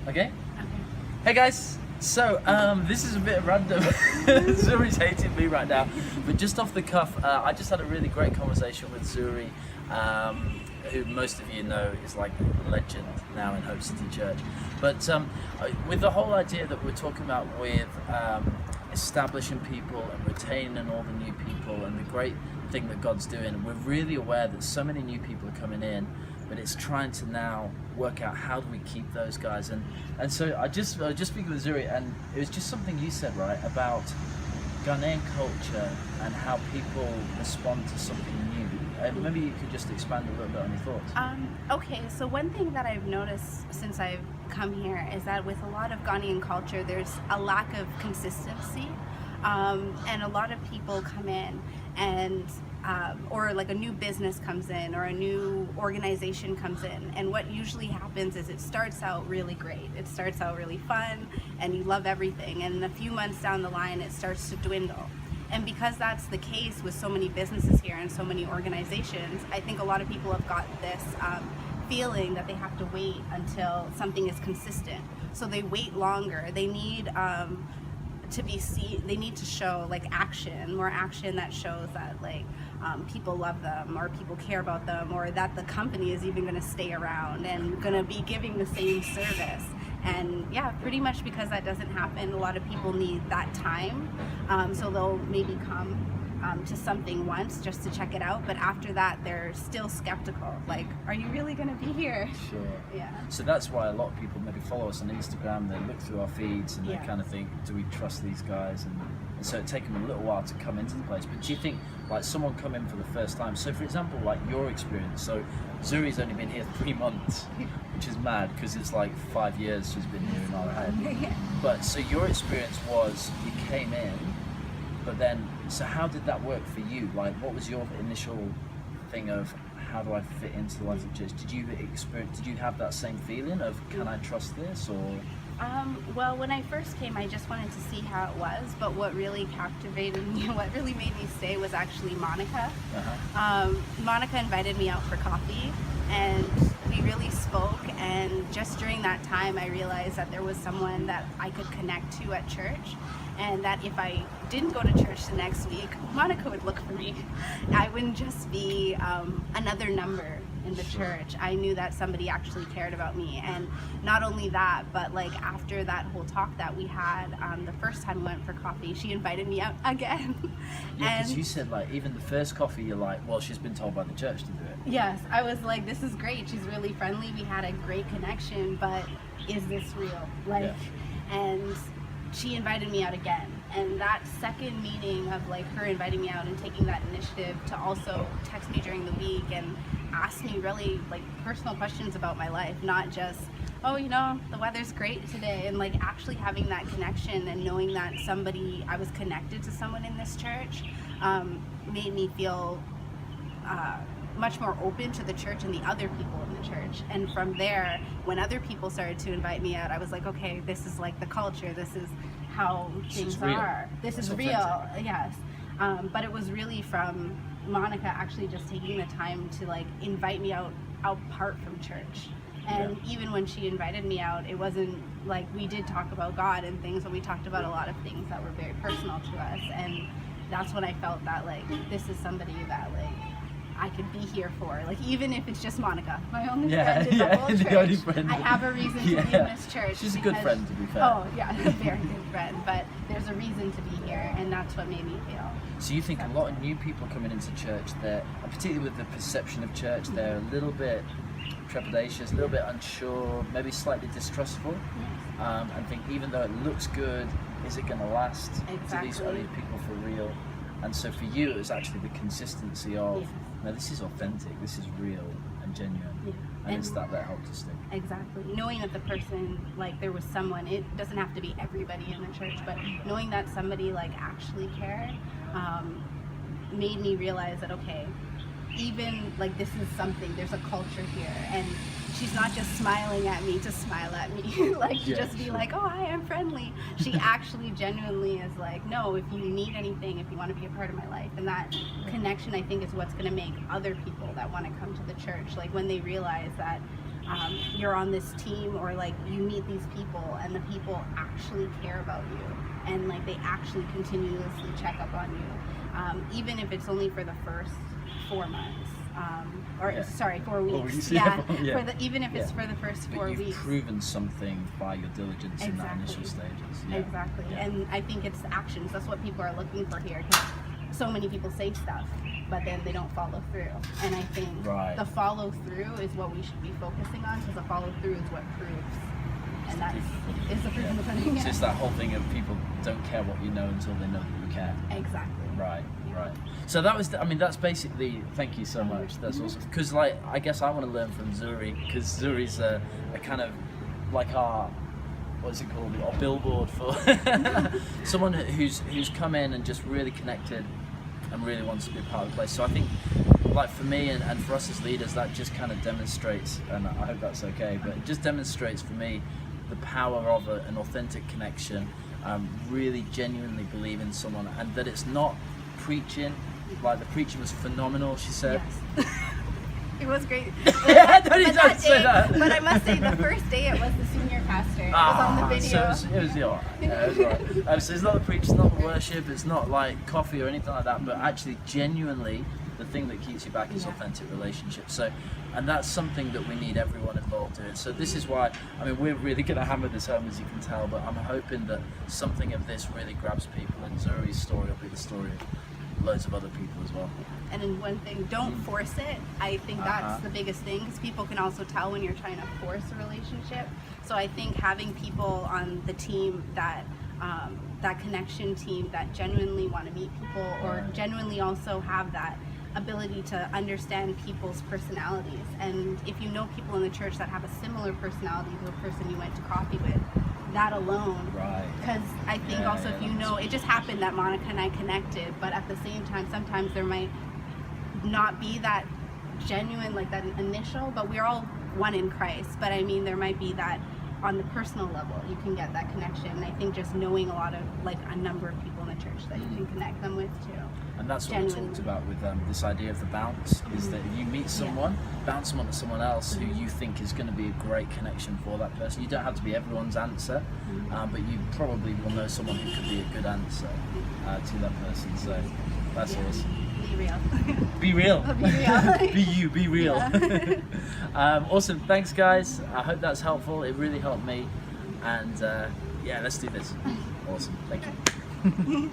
Okay? Hey guys! So, this is a bit random. Zuri's hating me right now. But just off the cuff, I just had a really great conversation with Zuri, who most of you know is like a legend now in Hope City Church. But with the whole idea that we're talking about with establishing people and retaining all the new people and the great thing that God's doing, we're really aware that so many new people are coming in, but it's trying to now work out how do we keep those guys. And so I just speaking with Zuri, and it was just something you said, right, about Ghanaian culture and how people respond to something new. Maybe you could just expand a little bit on your thoughts. Okay, so one thing that I've noticed since I've come here is that with a lot of Ghanaian culture, there's a lack of consistency, and a lot of people come in and or like a new business comes in or a new organization comes in, and what usually happens is it starts out really great, it starts out really fun and you love everything, and a few months down the line it starts to dwindle. And because that's the case with so many businesses here and so many organizations, I think a lot of people have got this feeling that they have to wait until something is consistent, so they wait longer. They need to be seen, they need to show like action, more action that shows that like people love them or people care about them, or that the company is even going to stay around and going to be giving the same service. And yeah, pretty much because that doesn't happen, a lot of people need that time, so they'll maybe come to something once just to check it out, but after that they're still skeptical, like, are you really going to be here? Sure. Yeah. So that's why a lot of people maybe follow us on Instagram, they look through our feeds and they kind of think, do we trust these guys? And so it takes them a little while to come into the place. But do you think like someone come in for the first time, so for example like your experience, so Zuri's only been here 3 months, which is mad because it's like 5 years she's been here in our head. But so your experience was you came in, but then, so how did that work for you? Like, what was your initial thing of how do I fit into the life of church? Did you have that same feeling of can I trust this, or? Well, when I first came, I just wanted to see how it was, but what really captivated me, what really made me stay was actually Monica. Monica invited me out for coffee, and we really spoke, and just during that time I realized that there was someone that I could connect to at church, and that if I didn't go to church the next week, Monica would look for me. I wouldn't just be another number in the church. I knew that somebody actually cared about me. And not only that, but like after that whole talk that we had, the first time we went for coffee, she invited me out again. Yeah, because you said like even the first coffee you're like, well, she's been told by the church to do it. Yes, I was like, this is great, she's really friendly, we had a great connection, but is this real? Like, and she invited me out again, and that second meeting of like her inviting me out and taking that initiative to also text me during the week and ask me really like personal questions about my life, not just, oh, you know, the weather's great today, and like actually having that connection and knowing that I was connected to someone in this church, made me feel much more open to the church and the other people in the church. And from there, when other people started to invite me out, I was like, okay, this is like the culture, this is how things are, this is real. Yes. But it was really from Monica actually just taking the time to like invite me out apart from church. And even when she invited me out, it wasn't like, we did talk about God and things, but we talked about a lot of things that were very personal to us. And that's when I felt that like this is somebody that like I could be here for, like even if it's just Monica, my only friend in the whole church. I have a reason to be in this church. She's a good friend, to be fair. Oh yeah, a very good friend, but there's a reason to be here, and that's what made me feel. So you think a lot of new people coming into church, they're, particularly with the perception of church, they're a little bit trepidatious, a little bit unsure, maybe slightly distrustful, and think even though it looks good, is it going to last? Exactly. Are these people for real? And so for you, it was actually the consistency of, no, this is authentic, this is real and genuine, and it's that helped us stick. Exactly. Knowing that the person, like there was someone, it doesn't have to be everybody in the church, but knowing that somebody like actually cared, made me realize that, okay, even like this is something, there's a culture here, and she's not just smiling at me to smile at me, like just be like, oh, hi, I'm friendly. She actually genuinely is like, no, if you need anything, if you want to be a part of my life. And that connection, I think, is what's going to make other people that want to come to the church, like when they realize that you're on this team, or like you meet these people and the people actually care about you, and like they actually continuously check up on you, even if it's only for the first 4 months, sorry, 4 weeks. Even if it's for the first 4 But weeks. you've proven something by your diligence in that initial stages. Yeah. Exactly. Yeah. And I think it's actions. That's what people are looking for here. 'Cause so many people say stuff, but then they don't follow through. And I think the follow through is what we should be focusing on, because the follow through is what proves. And that is the proof in the pudding. It's just that whole thing of people don't care what you know until they know that you care. Exactly. Right. So that was, that's basically, thank you so much, that's awesome. Because like, I guess I want to learn from Zuri, because Zuri's a kind of like our, what is it called, our billboard for someone who's come in and just really connected and really wants to be a part of the place. So I think, like for me and for us as leaders, that just kind of demonstrates, and I hope that's okay, but it just demonstrates for me the power of an authentic connection, really genuinely believe in someone, and that it's not preaching. Like the preaching was phenomenal, she said. Yes. It was great. Don't say that. But I must say, the first day it was the senior pastor. It was on the video. So it was alright. So it's not the preach, it's not the worship, it's not like coffee or anything like that, but actually genuinely the thing that keeps you back is authentic relationships. So, and that's something that we need everyone involved in. So this is why, we're really going to hammer this home, as you can tell, but I'm hoping that something of this really grabs people, and Zuri's story will be the story of loads of other people as well. And then one thing, don't force it. I think that's the biggest thing, because people can also tell when you're trying to force a relationship. So I think having people on the team that that connection team that genuinely want to meet people, or genuinely also have that ability to understand people's personalities. And if you know people in the church that have a similar personality to the person you went to coffee with, that alone. Right. Because I think if you know, it just happened that Monica and I connected, but at the same time, sometimes there might not be that genuine, like that initial, but we're all one in Christ. But there might be that on the personal level, you can get that connection. And I think just knowing a number of people in the church that you can connect them with too. And that's what we talked about with this idea of the bounce, is that you meet someone, bounce someone to someone else who you think is going to be a great connection for that person. You don't have to be everyone's answer, but you probably will know someone who could be a good answer to that person. So that's awesome. Be real. Be real. Be real. Be you, be real. Awesome, thanks guys. I hope that's helpful. It really helped me. And let's do this. Awesome, thank you.